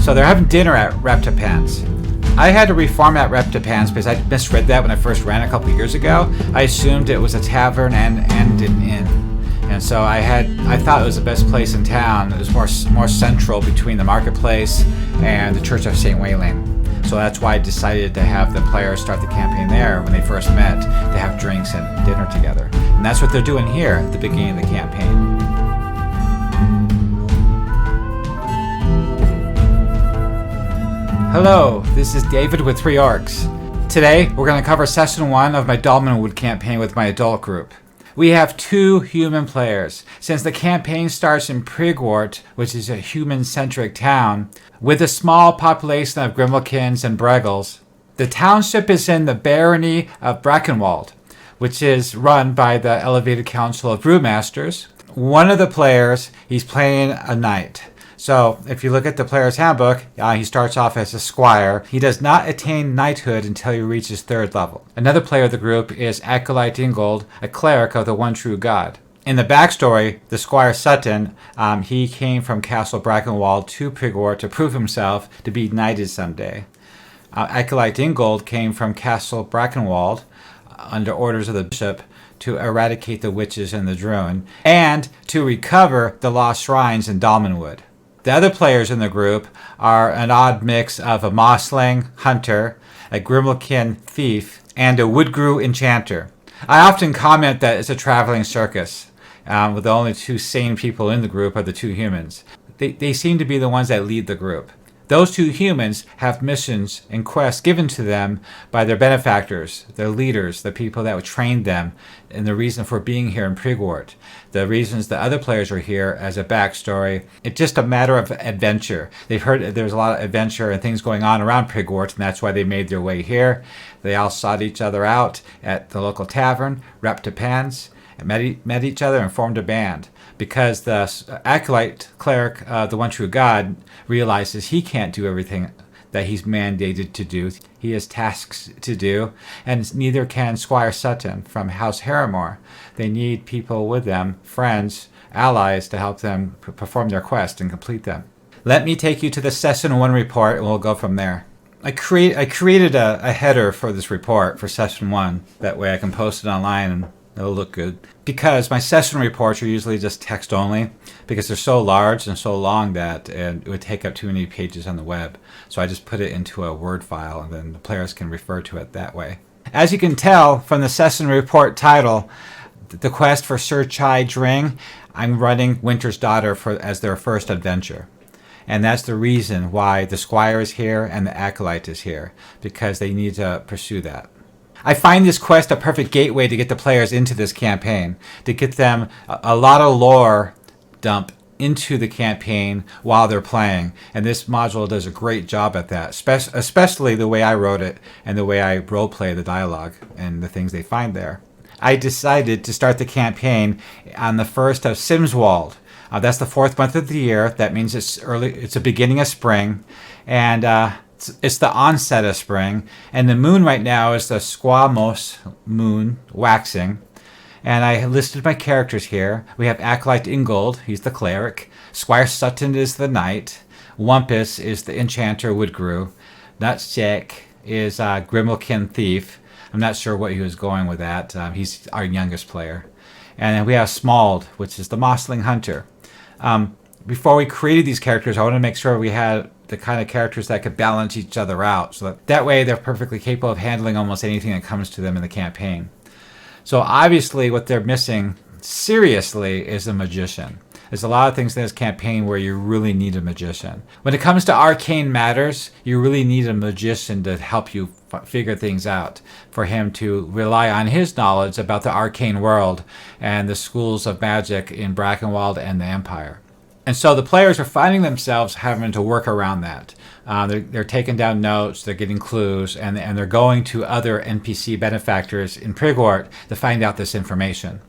So they're having dinner at Reptipans. I had to reform that Reptipans because I misread that when I first ran a couple years ago. I assumed it was a tavern and an inn. And so I thought it was the best place in town. It was more central between the marketplace and the Church of St. Wayling. So that's why I decided to have the players start the campaign there when they first met, to have drinks and dinner together. And that's what they're doing here at the beginning of the campaign. Hello, this is David with 3 Orcs. Today, we're going to cover Session 1 of my Dolmenwood campaign with my adult group. We have 2 human players. Since the campaign starts in Prigwort, which is a human-centric town, with a small population of Grimmelkins and Bregels, the township is in the barony of Brackenwald, which is run by the Elevated Council of Brewmasters. One of the players, he's playing a knight. So, if you look at the player's handbook, he starts off as a squire. He does not attain knighthood until he reaches 3rd level. Another player of the group is Acolyte Ingold, a cleric of the one true god. In the backstory, the Squire Sutton, he came from Castle Brackenwald to Prigwort to prove himself to be knighted someday. Acolyte Ingold came from Castle Brackenwald under orders of the bishop to eradicate the witches and the drone, and to recover the lost shrines in Domenwood. The other players in the group are an odd mix of a Mossling hunter, a Grimmelkin thief, and a Woodgrew enchanter. I often comment that it's a traveling circus, with the only 2 sane people in the group are the 2 humans. They seem to be the ones that lead the group. Those 2 humans have missions and quests given to them by their benefactors, their leaders, the people that trained them, and the reason for being here in Prigwort. The reasons the other players are here as a backstory. It's just a matter of adventure. They've heard there's a lot of adventure and things going on around Prigwort, and that's why they made their way here. They all sought each other out at the local tavern, Reptipans, and met each other and formed a band. Because the acolyte cleric, the one true god, realizes he can't do everything that he's mandated to do. He has tasks to do, and neither can Squire Sutton from House Harrimore. They need people with them, friends, allies, to help them perform their quest and complete them. Let me take you to the Session 1 report, and we'll go from there. I created a header for this report for Session 1. That way I can post it online and it'll look good. Because my session reports are usually just text only, because they're so large and so long that it would take up too many pages on the web. So I just put it into a Word file, and then the players can refer to it that way. As you can tell from the session report title, the quest for Sir Chai Dring, I'm running Winter's Daughter as their first adventure. And that's the reason why the Squire is here and the Acolyte is here, because they need to pursue that. I find this quest a perfect gateway to get the players into this campaign, to get them a lot of lore dump into the campaign while they're playing. And this module does a great job at that, especially the way I wrote it and the way I roleplay the dialogue and the things they find there. I decided to start the campaign on the 1st of Simswald. That's the 4th month of the year. That means it's the beginning of spring. And it's the onset of spring, and the moon right now is the Squamos moon waxing. And I listed my characters here. We have Acolyte Ingold, he's the cleric. Squire Sutton is the knight. Wumpus is the enchanter Woodgrew. Nutsack is Grimmelkin thief. I'm not sure what he was going with that. He's our youngest player. And then we have Smald, which is the Mossling hunter. Before we created these characters, I wanted to make sure we had the kind of characters that could balance each other out, so that way they're perfectly capable of handling almost anything that comes to them in the campaign. So obviously what they're missing seriously is a magician. There's a lot of things in this campaign where you really need a magician. When it comes to arcane matters, you really need a magician to help you figure things out, for him to rely on his knowledge about the arcane world and the schools of magic in Brackenwald and the Empire. And so the players are finding themselves having to work around that. They're taking down notes, they're getting clues, and they're going to other NPC benefactors in Prigwort to find out this information.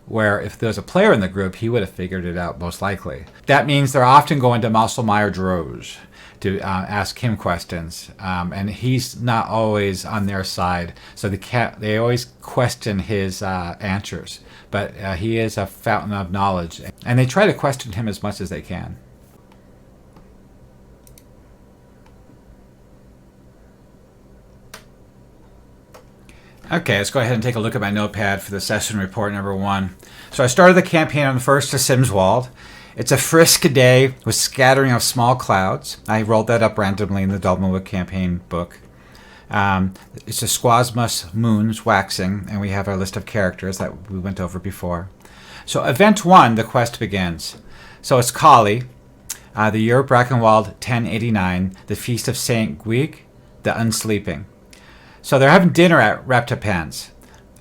Where if there was a player in the group, he would have figured it out most likely. That means they're often going to Mosselmeyer Droge to ask him questions, and he's not always on their side, so they always question his answers. But he is a fountain of knowledge, and they try to question him as much as they can. Okay, let's go ahead and take a look at my notepad for the session report number 1. So I started the campaign on the 1st of Simswald. It's a frisk day with scattering of small clouds. I rolled that up randomly in the Dolmenwood campaign book. It's a squamous moon's waxing, and we have our list of characters that we went over before. So event 1, the quest begins. So it's Kali, the year of Brackenwald 1089, the feast of Saint Guig, the Unsleeping. So they're having dinner at Reptipan's.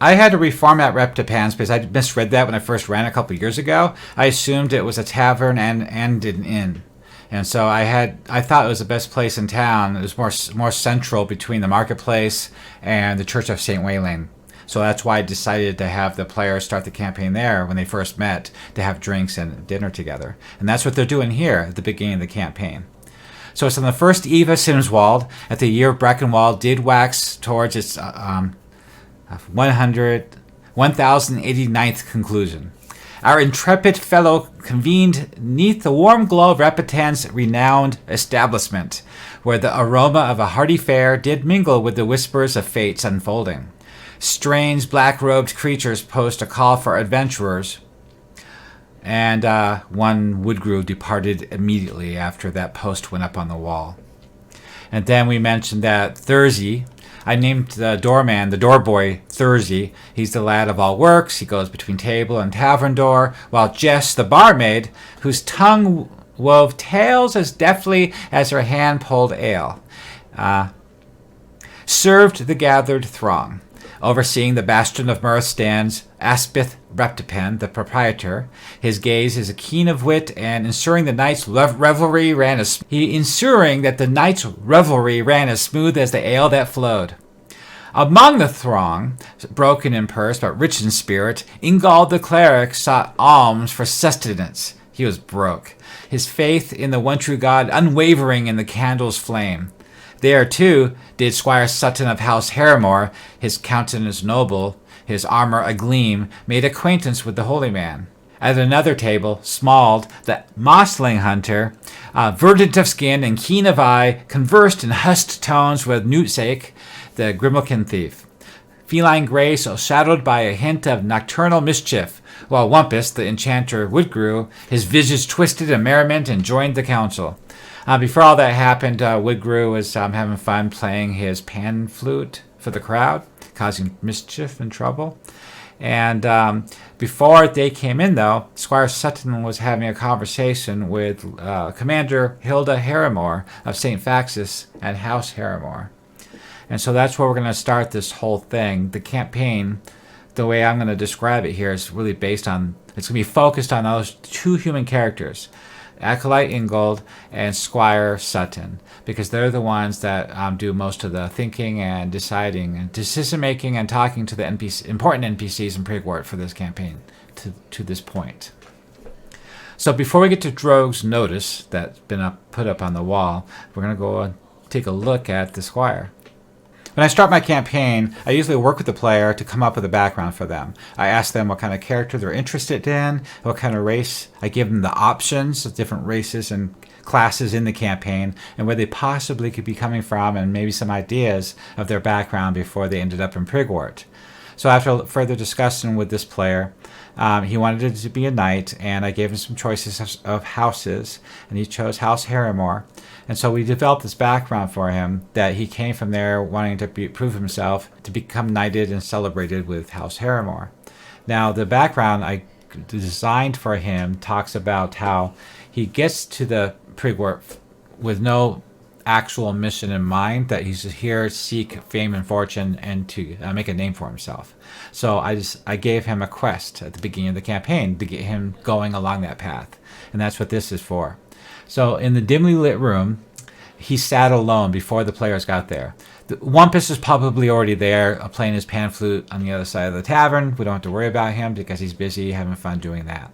I had to reformat Reptipan's because I misread that when I first ran a couple years ago. I assumed it was a tavern and an inn. And so I thought it was the best place in town. It was more central between the marketplace and the Church of St. Wayland. So that's why I decided to have the players start the campaign there when they first met, to have drinks and dinner together. And that's what they're doing here at the beginning of the campaign. So it's on the first eve of Simswald, at the year of Brackenwald did wax towards its 1089th conclusion. Our intrepid fellow convened neath the warm glow of Repitan's renowned establishment, where the aroma of a hearty fare did mingle with the whispers of fate's unfolding. Strange black-robed creatures posed a call for adventurers, and one Woodgrew departed immediately after that post went up on the wall. And then we mentioned that Thursday, I named the doorman, the doorboy, Thursday. He's the lad of all works. He goes between table and tavern door, while Jess, the barmaid, whose tongue wove tales as deftly as her hand pulled ale, served the gathered throng. Overseeing the bastion of mirth stands Aspith Reptipan, the proprietor. His gaze is keen of wit, and ensuring that the night's revelry ran as smooth as the ale that flowed. Among the throng, broken in purse but rich in spirit, Ingald the cleric sought alms for sustenance. He was broke, his faith in the one true God unwavering in the candle's flame. There, too, did Squire Sutton of House Harrimore, his countenance noble, his armor agleam, made acquaintance with the holy man. At another table, Smald, the mosling hunter, verdant of skin and keen of eye, conversed in hushed tones with Newtsake, the Grimalkin thief. Feline grace shadowed by a hint of nocturnal mischief, while Wumpus, the enchanter Woodgrew, his visage twisted in merriment, and joined the council. Before all that happened, Woodgrew was having fun playing his pan flute for the crowd, causing mischief and trouble. And before they came in, though, Squire Sutton was having a conversation with Commander Hilda Harrimore of St. Faxus at House Harrimore. And so that's where we're going to start this whole thing. The campaign, the way I'm going to describe it here, is really based on, it's going to be focused on those two human characters, Acolyte Ingold and Squire Sutton, because they're the ones that do most of the thinking and deciding and decision-making and talking to the important NPCs in Prigwort for this campaign to this point. So before we get to Droge's notice that's been put up on the wall, we're going to go and take a look at the Squire. When I start my campaign, I usually work with the player to come up with a background for them. I ask them what kind of character they're interested in, what kind of race. I give them the options of different races and classes in the campaign, and where they possibly could be coming from, and maybe some ideas of their background before they ended up in Prigwort. So after further discussion with this player, he wanted it to be a knight, and I gave him some choices of houses, and he chose House Harrimore. And so we developed this background for him, that he came from there wanting to prove himself, to become knighted and celebrated with House Harrimore. Now, the background I designed for him talks about how he gets to the Prigwort with no actual mission in mind, that he's here to seek fame and fortune and to make a name for himself. So I gave him a quest at the beginning of the campaign to get him going along that path, and that's what this is for. So in the dimly lit room, he sat alone before the players got there. Wumpus is probably already there, playing his pan flute on the other side of the tavern. We don't have to worry about him because he's busy having fun doing that.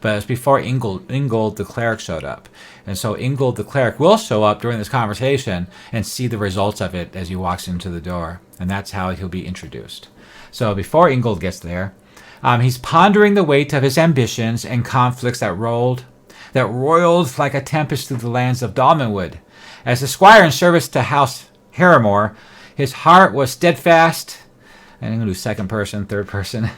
But it was before Ingold the cleric showed up. And so Ingold the cleric will show up during this conversation and see the results of it as he walks into the door. And that's how he'll be introduced. So before Ingold gets there, he's pondering the weight of his ambitions and conflicts that roiled like a tempest through the lands of Domenwood. As the squire in service to House Harrimore, his heart was steadfast And I'm going to do second person, third person.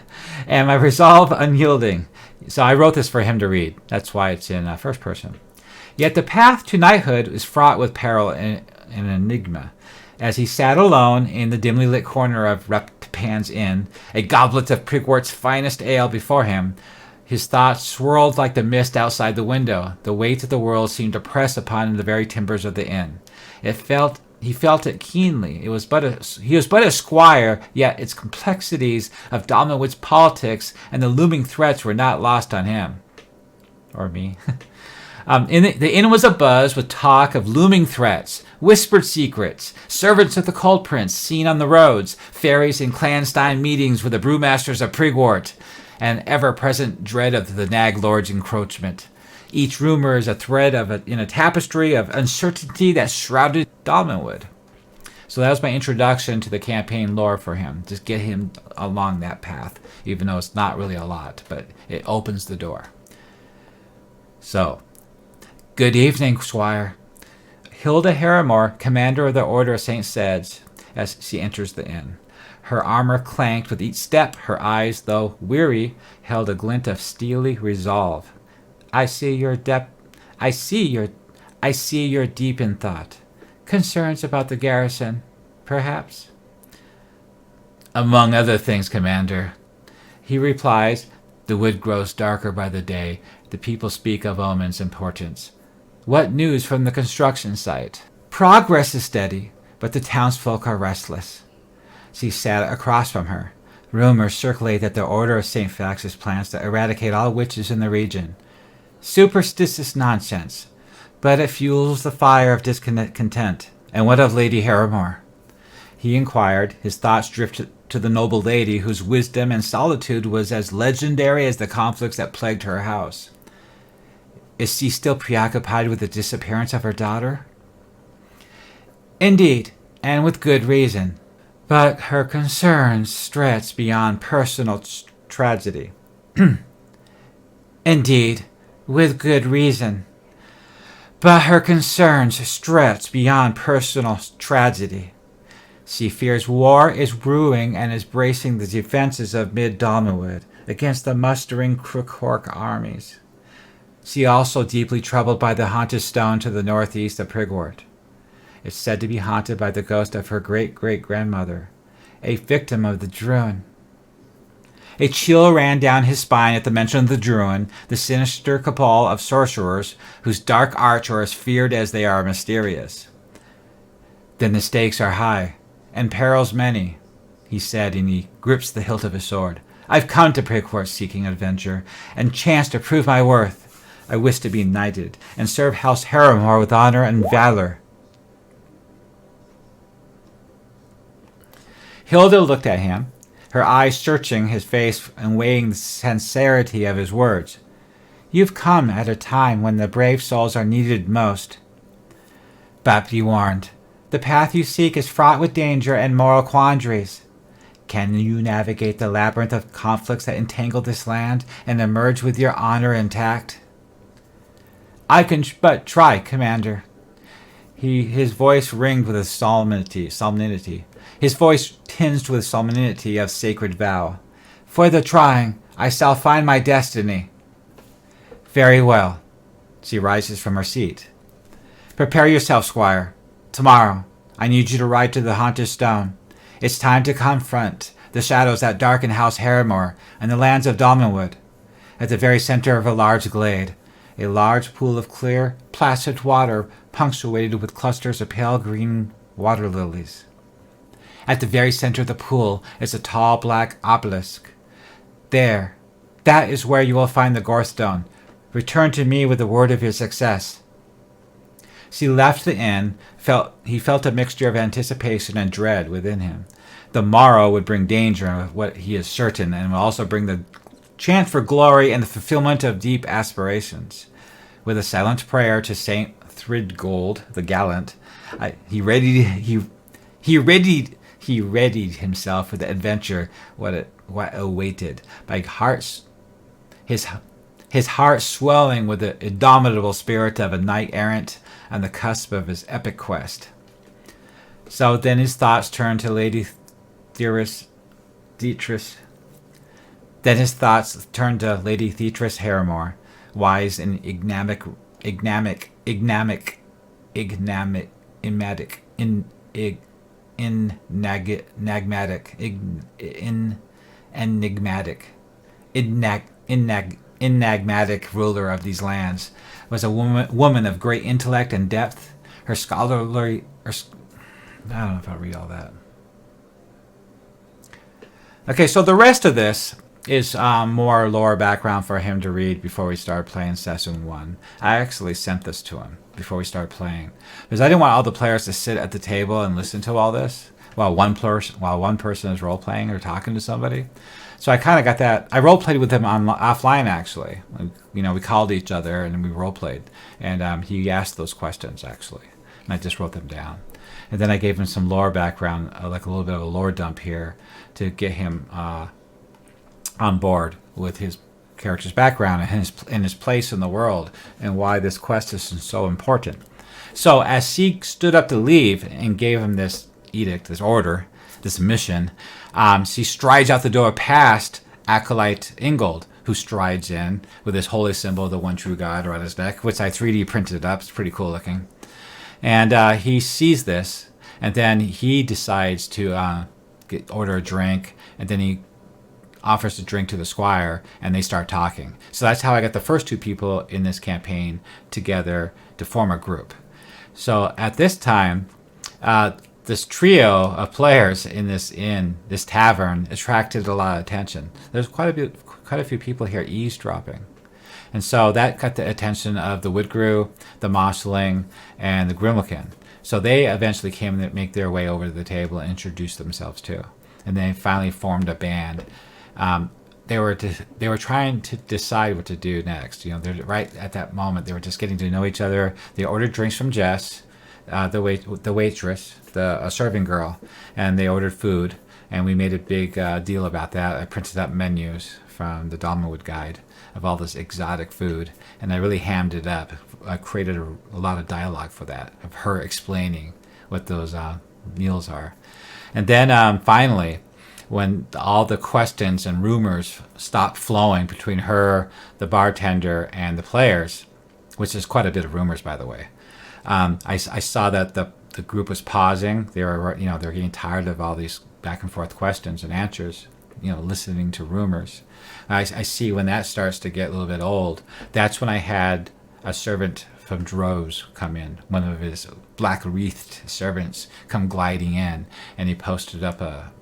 And my resolve unyielding. So I wrote this for him to read. That's why it's in first person. Yet the path to knighthood is fraught with peril and an enigma. As he sat alone in the dimly lit corner of Reppan's Inn, a goblet of Prigwort's finest ale before him, his thoughts swirled like the mist outside the window. The weight of the world seemed to press upon the very timbers of the inn. He felt it keenly. He was but a squire, yet its complexities of Dolmenwood's politics and the looming threats were not lost on him. Or me. The inn was abuzz with talk of looming threats, whispered secrets, servants of the cold prince seen on the roads, ferries and clandestine meetings with the brewmasters of Prigwort, and ever-present dread of the nag lord's encroachment. Each rumor is a thread in a tapestry of uncertainty that shrouded Dolmenwood. So that was my introduction to the campaign lore for him. Just get him along that path, even though it's not really a lot, but it opens the door. So, good evening, Squire. Hilda Harrimore, commander of the Order of St. Sedge, as she enters the inn. Her armor clanked with each step. Her eyes, though weary, held a glint of steely resolve. I see you're deep in thought. Concerns about the garrison, perhaps? Among other things, Commander. He replies, the wood grows darker by the day. The people speak of Omen's importance. What news from the construction site? Progress is steady, but the townsfolk are restless. She sat across from her. Rumors circulate that the Order of St. Faxus plans to eradicate all witches in the region. Superstitious nonsense, but it fuels the fire of discontent. And what of Lady Harrimore? He inquired. His thoughts drifted to the noble lady whose wisdom and solitude was as legendary as the conflicts that plagued her house. Is she still preoccupied with the disappearance of her daughter? Indeed, and with good reason. But her concerns stretch beyond personal tragedy. Indeed, with good reason. But her concerns stretch beyond personal tragedy. She fears war is brewing and is bracing the defenses of mid-Dolmenwood against the mustering Crookcork armies. She also deeply troubled by the haunted stone to the northeast of Prigwort. It's said to be haunted by the ghost of her great-great-grandmother, a victim of the Druin. A chill ran down his spine at the mention of the Druin, the sinister cabal of sorcerers whose dark arts are as feared as they are mysterious. Then the stakes are high, and perils many, he said, and he grips the hilt of his sword. I've come to Prigwort seeking adventure, and chance to prove my worth. I wish to be knighted, and serve House Harrimore with honor and valor. Hilda looked at him, her eyes searching his face and weighing the sincerity of his words. You've come at a time when the brave souls are needed most. But be warned, the path you seek is fraught with danger and moral quandaries. Can you navigate the labyrinth of conflicts that entangle this land and emerge with your honor intact? I can but try, Commander. His voice ringed with a solemnity. His voice tinged with solemnity of sacred vow. For the trying, I shall find my destiny. Very well. She rises from her seat. Prepare yourself, Squire. Tomorrow, I need you to ride to the haunted stone. It's time to confront the shadows that darken House Harrimore and the lands of Domenwood. At the very center of a large glade, a large pool of clear, placid water punctuated with clusters of pale green water lilies. At the very center of the pool is a tall black obelisk. That is where you will find the Gorthstone. Return to me with the word of your success. She left the inn. He felt a mixture of anticipation and dread within him. The morrow would bring danger, of what he is certain, and will also bring the chance for glory and the fulfillment of deep aspirations. With a silent prayer to Saint Thridgold the Gallant, he readied himself for the adventure what awaited. His heart swelling with the indomitable spirit of a knight errant on the cusp of his epic quest. So then his thoughts turned to Lady Theris Thetis. Then his thoughts turned to Lady Thetis Harrimore, wise and enigmatic, enigmatic ruler of these lands, was a woman of great intellect and depth. Her scholarly, I don't know if I'll read all that. Okay, so the rest of this is more lore background for him to read before we start playing Session 1. I actually sent this to him before we started playing, because I didn't want all the players to sit at the table and listen to all this while one person is role-playing or talking to somebody. So I kind of got that. I role-played with him offline, actually. We called each other and we role-played. And he asked those questions, actually. And I just wrote them down. And then I gave him some lore background, like a little bit of a lore dump here, to get him on board with his character's background and his place in the world and why this quest is so important. So as she stood up to leave and gave him this edict, this order, this mission, she strides out the door past Acolyte Ingold, who strides in with this holy symbol of the one true God around his neck, which I 3D printed up. It's pretty cool looking. And he sees this, and then he decides to order a drink, and then he offers a drink to the squire, and they start talking. So that's how I got the first two people in this campaign together to form a group. So at this time, this trio of players in this tavern, attracted a lot of attention. There's quite a few people here eavesdropping. And so that got the attention of the Woodgrew, the Moshling, and the Grimmelkin. So they eventually came to make their way over to the table and introduce themselves too. And they finally formed a band. They were trying to decide what to do next. They're right at that moment. They were just getting to know each other. They ordered drinks from Jess, the waitress, the serving girl, and they ordered food. And we made a big deal about that. I printed up menus from the Dolmenwood guide of all this exotic food, and I really hammed it up. I created a lot of dialogue for that, of her explaining what those meals are. And then finally, when all the questions and rumors stopped flowing between her, the bartender, and the players, which is quite a bit of rumors, by the way, I saw that the group was pausing. They were getting tired of all these back and forth questions and answers, listening to rumors. I see when that starts to get a little bit old, that's when I had a servant from Droz come in, one of his black-wreathed servants come gliding in, and he posted up a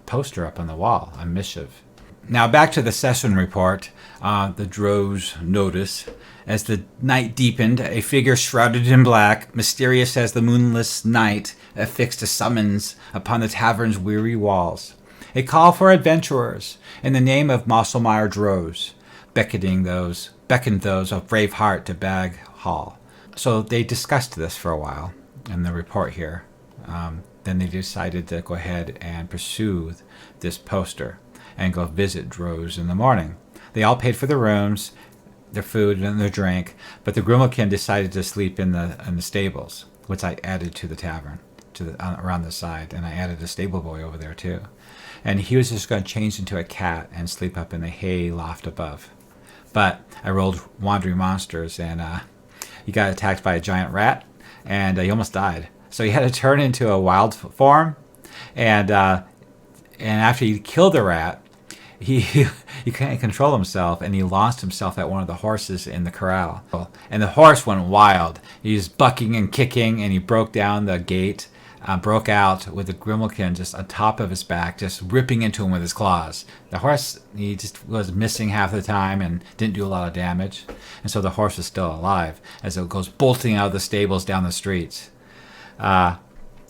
poster up on the wall, a missive. Now back to the session report, the Droz notice. As the night deepened, a figure shrouded in black, mysterious as the moonless night, affixed a summons upon the tavern's weary walls. A call for adventurers, in the name of Mosselmeyer Droz, beckoned those of brave heart to Bag Hall. So they discussed this for a while in the report here. Then they decided to go ahead and pursue this poster and go visit Droz in the morning. They all paid for their rooms, their food, and their drink, but the Grimmelkin decided to sleep in the stables, which I added to the tavern, around the side, and I added a stable boy over there too. And he was just going to change into a cat and sleep up in the hay loft above. But I rolled Wandering Monsters, and he got attacked by a giant rat, and he almost died. So he had to turn into a wild form, and after he killed the rat, he couldn't control himself, and he lost himself at one of the horses in the corral. And the horse went wild. He was bucking and kicking, and he broke down the gate, broke out with the Grimmelkin just on top of his back, just ripping into him with his claws. The horse, he just was missing half the time and didn't do a lot of damage. And so the horse was still alive as it goes bolting out of the stables down the streets.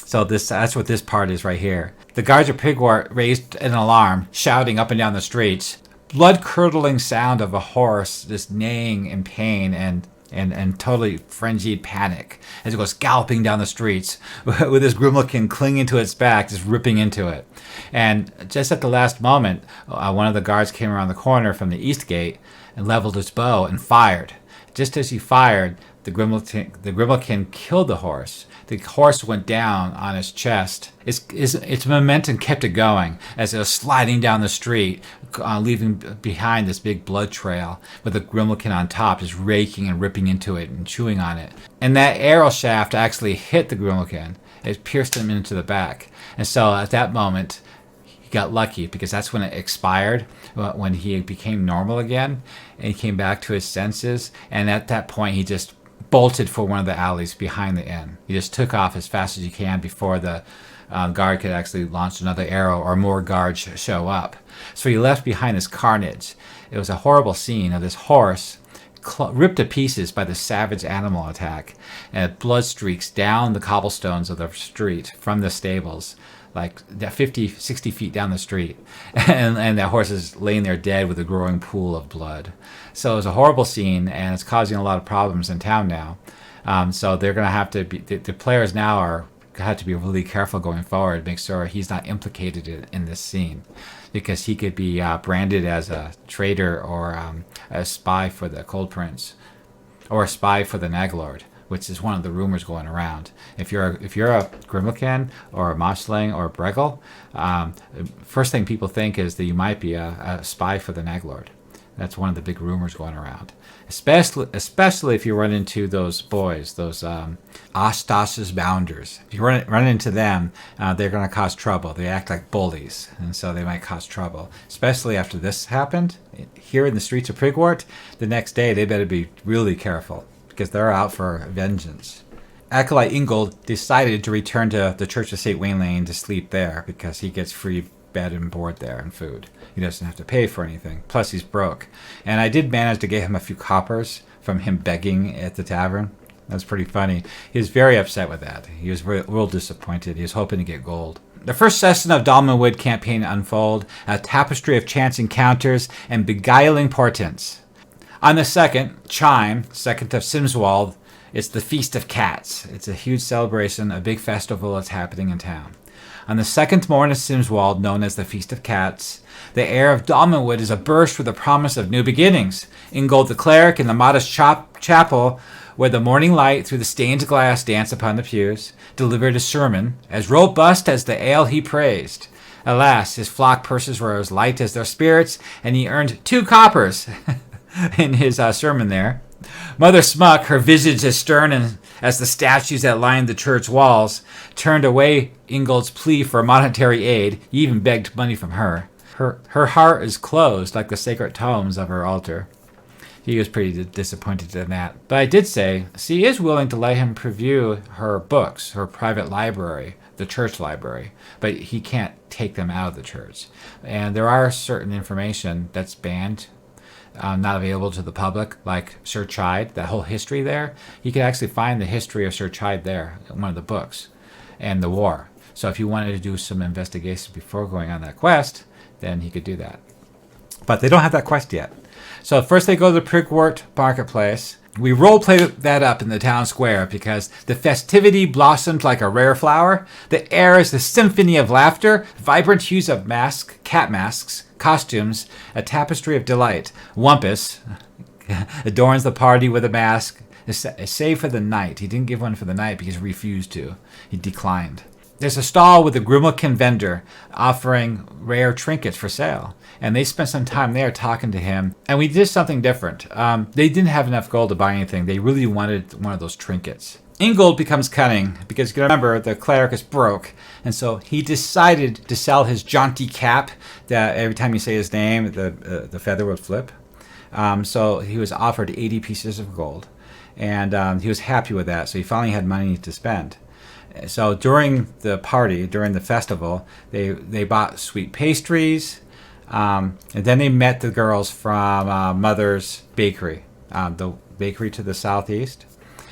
So that's what this part is right here. The guards of Prigwort raised an alarm, shouting up and down the streets. Blood-curdling sound of a horse just neighing in pain and totally frenzied panic as it goes galloping down the streets with this Grimmelkin clinging to its back, just ripping into it. And just at the last moment, one of the guards came around the corner from the east gate and leveled his bow and fired. Just as he fired, the Grimmelkin killed the horse. the horse went down on his chest. Its momentum kept it going as it was sliding down the street, leaving behind this big blood trail with the Grimmelkin on top just raking and ripping into it and chewing on it. And that arrow shaft actually hit the Grimmelkin. It pierced him into the back. And so at that moment, he got lucky because that's when it expired, when he became normal again, and he came back to his senses. And at that point, he just bolted for one of the alleys behind the inn. He just took off as fast as he can before the guard could actually launch another arrow or more guards show up. So he left behind this carnage. It was a horrible scene of this horse ripped to pieces by the savage animal attack, and blood streaks down the cobblestones of the street from the stables, like 50, 60 feet down the street, and that horse is laying there dead with a growing pool of blood. So it was a horrible scene, and it's causing a lot of problems in town now. So they're going to have to be, the players now have to be really careful going forward, make sure he's not implicated in this scene, because he could be branded as a traitor or a spy for the Cold Prince, or a spy for the Naglord, which is one of the rumors going around. If you're a Grimmelkin or a Moshling or a Bregel, first thing people think is that you might be a spy for the Naglord. That's one of the big rumors going around. Especially if you run into those boys, those Ostas's Bounders. If you run into them, they're going to cause trouble. They act like bullies, and so they might cause trouble. Especially after this happened here in the streets of Prigwort, the next day they better be really careful, because they're out for vengeance. Acolyte Ingold decided to return to the Church of St. Waylane to sleep there, because he gets free bed and board there and food. He doesn't have to pay for anything. Plus, he's broke. And I did manage to get him a few coppers from him begging at the tavern. That's pretty funny. He was very upset with that. He was real disappointed. He was hoping to get gold. The first session of Dolmenwood campaign unfold, a tapestry of chance encounters and beguiling portents. On the second, Chime, 2nd of Simswald, it's the Feast of Cats. It's a huge celebration, a big festival that's happening in town. On the second morn of Simswald, known as the Feast of Cats, the air of Domenwood is aburst with the promise of new beginnings. Ingold the cleric in the modest chapel, where the morning light through the stained glass danced upon the pews, delivered a sermon as robust as the ale he praised. Alas, his flock purses were as light as their spirits, and he earned 2 coppers in his sermon there. Mother Smuck, her visage as stern as the statues that lined the church walls, turned away Ingold's plea for monetary aid. He even begged money from her. Her heart is closed like the sacred tomes of her altar. He was pretty disappointed in that. But I did say she is willing to let him preview her books, her private library, the church library, but he can't take them out of the church. And there are certain information that's banned, not available to the public, like Sir Chide, that whole history there. You could actually find the history of Sir Chide there in one of the books, and the war. So if you wanted to do some investigation before going on that quest, then he could do that. But they don't have that quest yet. So first they go to the Prigwort Marketplace. We roleplay that up in the town square because the festivity blossomed like a rare flower. The air is the symphony of laughter, vibrant hues of cat masks, costumes, a tapestry of delight. Wumpus adorns the party with a mask, save for the night. He didn't give one for the night because he refused to. He declined. There's a stall with a Grimmelkin vendor offering rare trinkets for sale. And they spent some time there talking to him. And we did something different. They didn't have enough gold to buy anything. They really wanted one of those trinkets. Ingold becomes cunning because, you remember, the cleric is broke. And so he decided to sell his jaunty cap that every time you say his name, the feather would flip. So he was offered 80 pieces of gold. And he was happy with that. So he finally had money to spend. So during the party, during the festival, they bought sweet pastries, and then they met the girls from Mother's Bakery, the bakery to the southeast.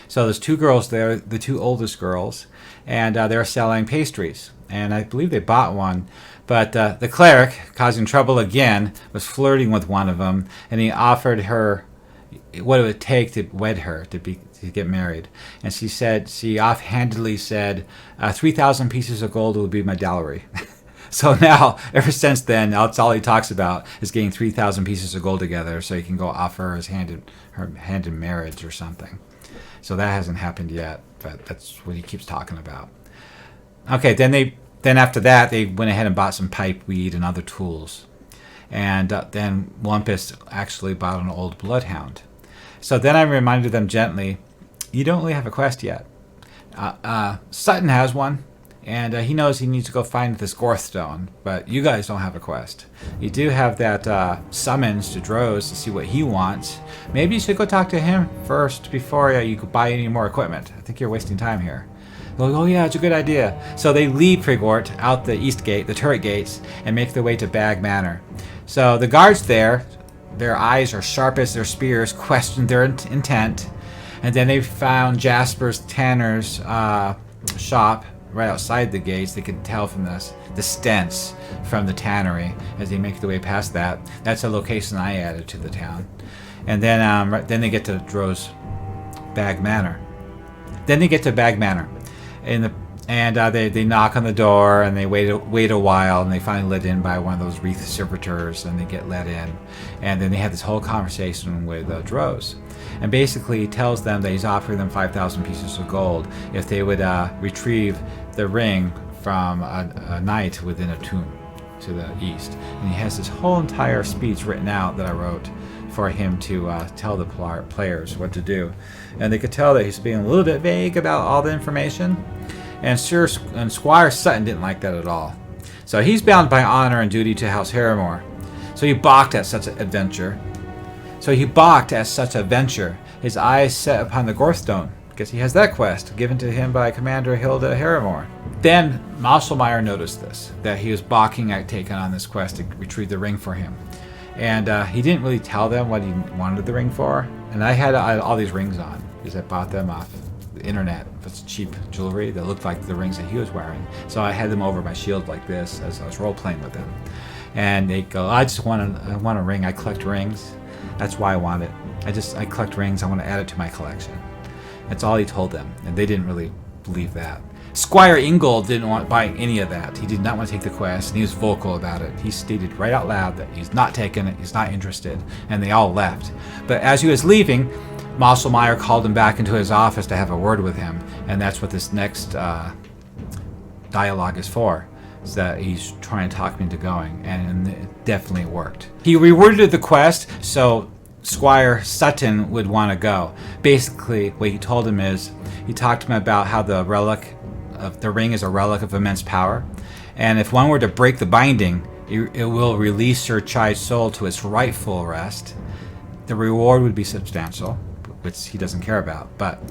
So there's 2 girls there, the 2 oldest girls, and they're selling pastries. And I believe they bought one, but the cleric, causing trouble again, was flirting with one of them, and he offered her what it would take to wed her, to get married. And she offhandedly said, 3,000 pieces of gold will be my dowry. So now, ever since then, that's all he talks about is getting 3,000 pieces of gold together so he can go offer her hand in marriage or something. So that hasn't happened yet. but that's what he keeps talking about. Okay, then after that, they went ahead and bought some pipe weed and other tools. And then Wumpus actually bought an old bloodhound. So then I reminded them gently, you don't really have a quest yet. Sutton has one, and he knows he needs to go find this Gorthstone, but you guys don't have a quest. You do have that summons to Droz to see what he wants. Maybe you should go talk to him first before you buy any more equipment. I think you're wasting time here. Like, oh yeah, it's a good idea. So they leave Prigwort out the east gate, the turret gates, and make their way to Bag Manor. So the guards there, their eyes are sharp as their spears, question their intent. And then they found Jasper's tanner's shop right outside the gates. They could tell from the stench from the tannery as they make their way past that. That's a location I added to the town. And then they get to Droz Bag Manor. Then they get to Bag Manor. They knock on the door and they wait a while, and they finally let in by one of those wreath servitors, and they get let in. And then they have this whole conversation with Droz, and basically he tells them that he's offering them 5,000 pieces of gold if they would retrieve the ring from a knight within a tomb to the east. And he has this whole entire speech written out that I wrote for him to tell the players what to do. And they could tell that he's being a little bit vague about all the information. And Squire Sutton didn't like that at all. So he's bound by honor and duty to House Harrimore. So he balked at such a venture. His eyes set upon the Gorthstone. Guess he has that quest, given to him by Commander Hilda Harrimore. Then Mosselmeyer noticed this, that he was balking at taking on this quest to retrieve the ring for him. And he didn't really tell them what he wanted the ring for. And I had all these rings on, because I bought them off the internet. It's cheap jewelry that looked like the rings that he was wearing. So I had them over my shield like this as I was role-playing with them. And they go, I want a ring. I collect rings. That's why I want it. I collect rings. I want to add it to my collection. That's all he told them. And they didn't really believe that. Squire Ingold didn't want to buy any of that. He did not want to take the quest, and he was vocal about it. He stated right out loud that he's not taking it, he's not interested, and they all left. But as he was leaving, Mosselmeyer called him back into his office to have a word with him, and that's what this next dialogue is for, is that he's trying to talk me into going, and it definitely worked. He reworded the quest so Squire Sutton would want to go. Basically, what he told him is, he talked to him about how the ring is a relic of immense power, and if one were to break the binding, it will release Sir Chai's soul to its rightful rest. The reward would be substantial, which he doesn't care about, but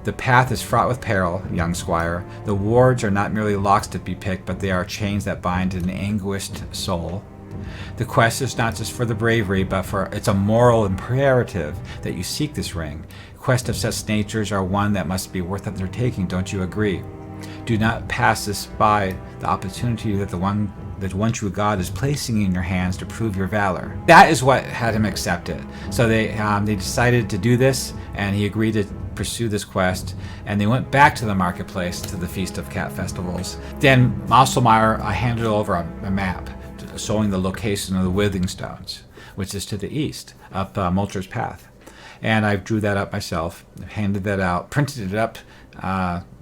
the path is fraught with peril, young squire. The wards are not merely locks to be picked, but they are chains that bind an anguished soul. The quest is not just for the bravery, but it's a moral imperative that you seek this ring. Quests of such natures are one that must be worth undertaking, don't you agree? Do not pass this by, the opportunity that that one true God is placing in your hands to prove your valor. That is what had him accept it. So they decided to do this, and he agreed to pursue this quest, and they went back to the marketplace to the Feast of Cat Festivals. Then Mosselmeyer handed over a map showing the location of the Withing Stones, which is to the east, up Moulter's Path. And I drew that up myself, handed that out, printed it up,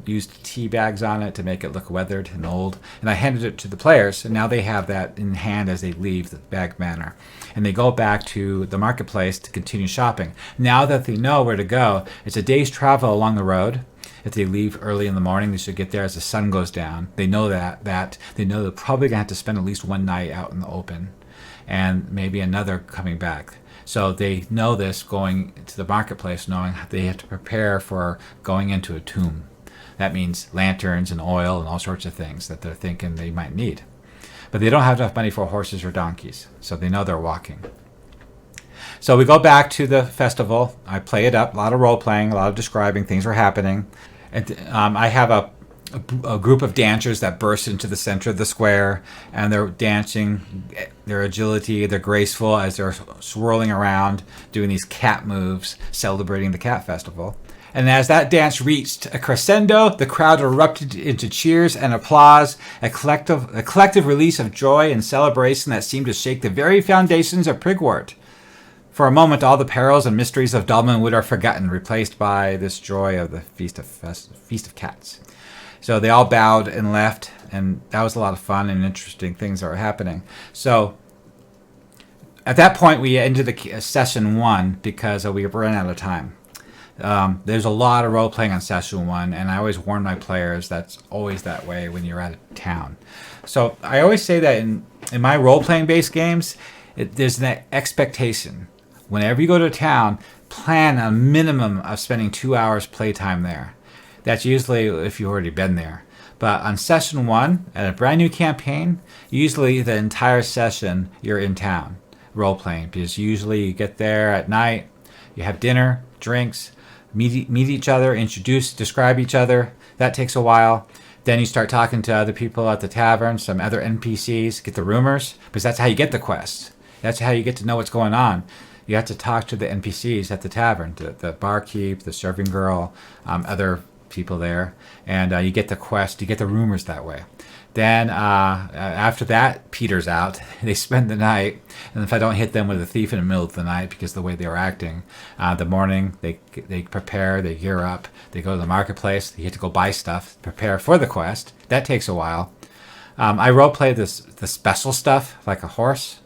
used tea bags on it to make it look weathered and old, and I handed it to the players, and now they have that in hand as they leave the Bag Manor. And they go back to the marketplace to continue shopping. Now that they know where to go, it's a day's travel along the road. If they leave early in the morning, they should get there as the sun goes down. They know that they know they're probably going to have to spend at least one night out in the open, and maybe another coming back. So they know this going to the marketplace, knowing they have to prepare for going into a tomb. That means lanterns and oil and all sorts of things that they're thinking they might need. But they don't have enough money for horses or donkeys, so they know they're walking. So we go back to the festival. I play it up, a lot of role-playing, a lot of describing, things are happening. And, I have a group of dancers that burst into the center of the square, and they're dancing, their agility, they're graceful as they're swirling around, doing these cat moves, celebrating the cat festival. And as that dance reached a crescendo, the crowd erupted into cheers and applause, a collective release of joy and celebration that seemed to shake the very foundations of Prigwort. For a moment, all the perils and mysteries of Dolmenwood are forgotten, replaced by this joy of the Feast of Cats. So they all bowed and left, and that was a lot of fun and interesting things that were happening. So at that point, we ended the session 1 because we ran out of time. There's a lot of role-playing on session 1, and I always warn my players that's always that way when you're out of town. So I always say that in my role-playing based games, there's an expectation. Whenever you go to a town, plan a minimum of spending 2 hours playtime there. That's usually if you've already been there. But on session 1, at a brand new campaign, usually the entire session you're in town role-playing, because usually you get there at night, you have dinner, drinks, meet each other, describe each other. That takes a while. Then you start talking to other people at the tavern, some other NPCs, get the rumors, because that's how you get the quests. That's how you get to know what's going on. You have to talk to the NPCs at the tavern, the barkeep, the serving girl, other people there, and you get the quest, you get the rumors that way. Then after that peters out, they spend the night, and if I don't hit them with a thief in the middle of the night because of the way they were acting, the morning they prepare, they gear up, they go to the marketplace, they get to go buy stuff, prepare for the quest. That takes a while. I roleplay the special stuff like a horse.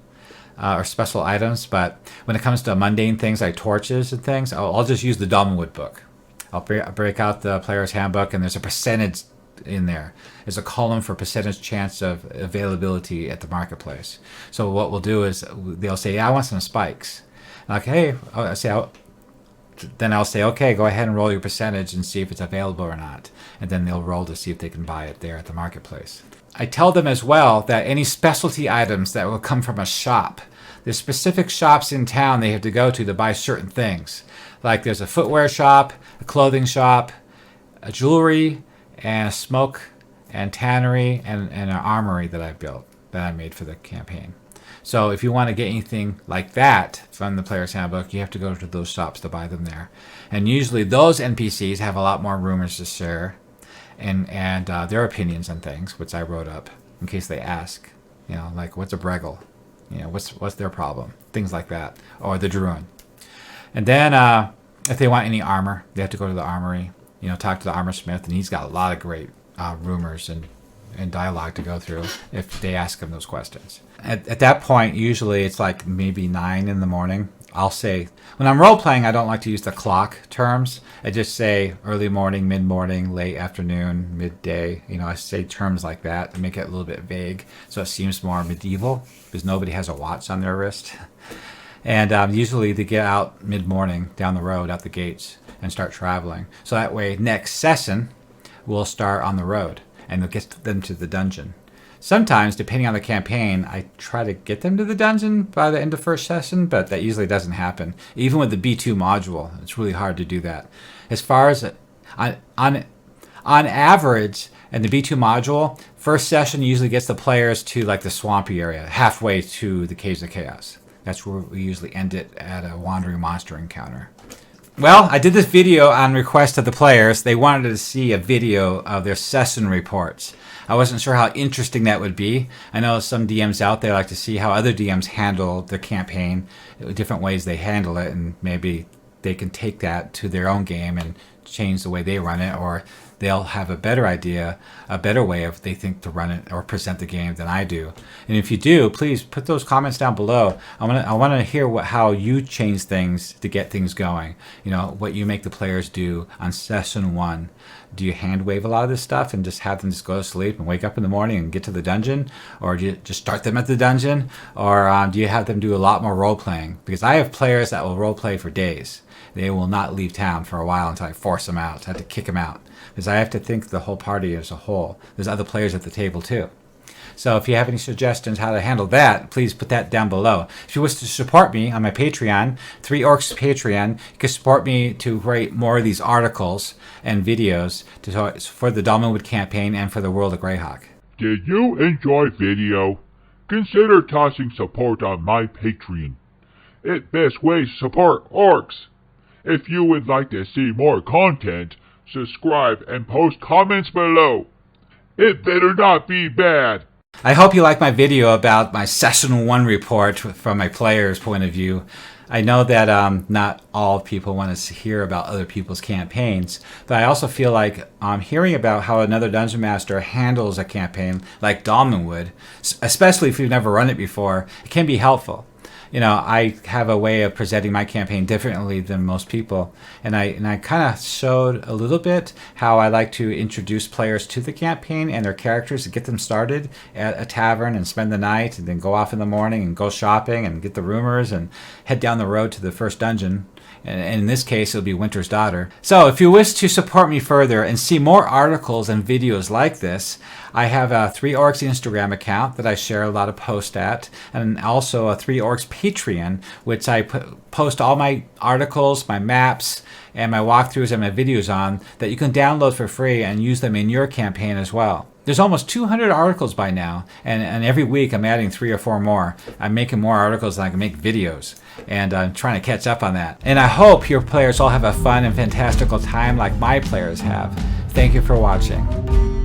Or special items, but when it comes to mundane things like torches and things, I'll just use the Domenwood book. I'll break out the player's handbook, and there's a percentage in there. There's a column for percentage chance of availability at the marketplace. So what we'll do is they'll say, yeah, I want some spikes. Like, hey, then I'll say, okay, go ahead and roll your percentage and see if it's available or not. And then they'll roll to see if they can buy it there at the marketplace. I tell them as well that any specialty items that will come from a shop, there's specific shops in town they have to go to buy certain things. Like there's a footwear shop, a clothing shop, a jewelry, and a smoke and tannery and an armory that I built, that I made for the campaign. So if you want to get anything like that from the player's handbook, you have to go to those shops to buy them there. And usually those NPCs have a lot more rumors to share and their opinions on things, which I wrote up in case they ask. You know, like what's a Breggle? You know, what's their problem? Things like that. Or the Druin. And then if they want any armor, they have to go to the armory, you know, talk to the armor smith, and he's got a lot of great rumors and dialogue to go through if they ask him those questions. At that point, usually it's like maybe 9 in the morning. I'll say, when I'm role-playing, I don't like to use the clock terms. I just say early morning, mid-morning, late afternoon, midday. You know, I say terms like that to make it a little bit vague so it seems more medieval because nobody has a watch on their wrist. And usually they get out mid-morning down the road, out the gates, and start traveling. So that way, next session, we'll start on the road and we'll get them to the dungeon. Sometimes, depending on the campaign, I try to get them to the dungeon by the end of first session, but that usually doesn't happen. Even with the B2 module, it's really hard to do that. As far as on average, in the B2 module, first session usually gets the players to like the swampy area, halfway to the Caves of Chaos. That's where we usually end it at a wandering monster encounter. Well, I did this video on request of the players. They wanted to see a video of their session reports. I wasn't sure how interesting that would be. I know some DMs out there like to see how other DMs handle their campaign, different ways they handle it, and maybe they can take that to their own game and change the way they run it, or they'll have a better idea, a better way of they think to run it or present the game than I do. And if you do, please put those comments down below. I want to hear how you change things to get things going. You know, what you make the players do on session 1. Do you hand wave a lot of this stuff and just have them just go to sleep and wake up in the morning and get to the dungeon? Or do you just start them at the dungeon? Or do you have them do a lot more role playing? Because I have players that will role play for days. They will not leave town for a while until I force them out. I have to kick them out. Because I have to think the whole party as a whole. There's other players at the table too. So if you have any suggestions how to handle that, please put that down below. If you wish to support me on my Patreon, 3 Orcs Patreon, you can support me to write more of these articles and videos for the Dolmenwood campaign and for the World of Greyhawk. Did you enjoy video? Consider tossing support on my Patreon. It best way to support orcs. If you would like to see more content, subscribe and post comments below. It better not be bad. I hope you like my video about my Session 1 report from my player's point of view. I know that not all people want to hear about other people's campaigns, but I also feel like hearing about how another dungeon master handles a campaign like Dolmenwood, especially if you've never run it before, it can be helpful. I have a way of presenting my campaign differently than most people, and I kind of showed a little bit how I like to introduce players to the campaign and their characters to get them started at a tavern and spend the night, and then go off in the morning and go shopping and get the rumors and head down the road to the first dungeon. And in this case, it'll be Winter's Daughter. So if you wish to support me further and see more articles and videos like this, I have a 3 Orcs Instagram account that I share a lot of posts at, and also a 3 Orcs Patreon, which I post all my articles, my maps, and my walkthroughs and my videos on that you can download for free and use them in your campaign as well. There's almost 200 articles by now, and every week I'm adding 3 or 4 more. I'm making more articles than I can make videos, and I'm trying to catch up on that. And I hope your players all have a fun and fantastical time like my players have. Thank you for watching.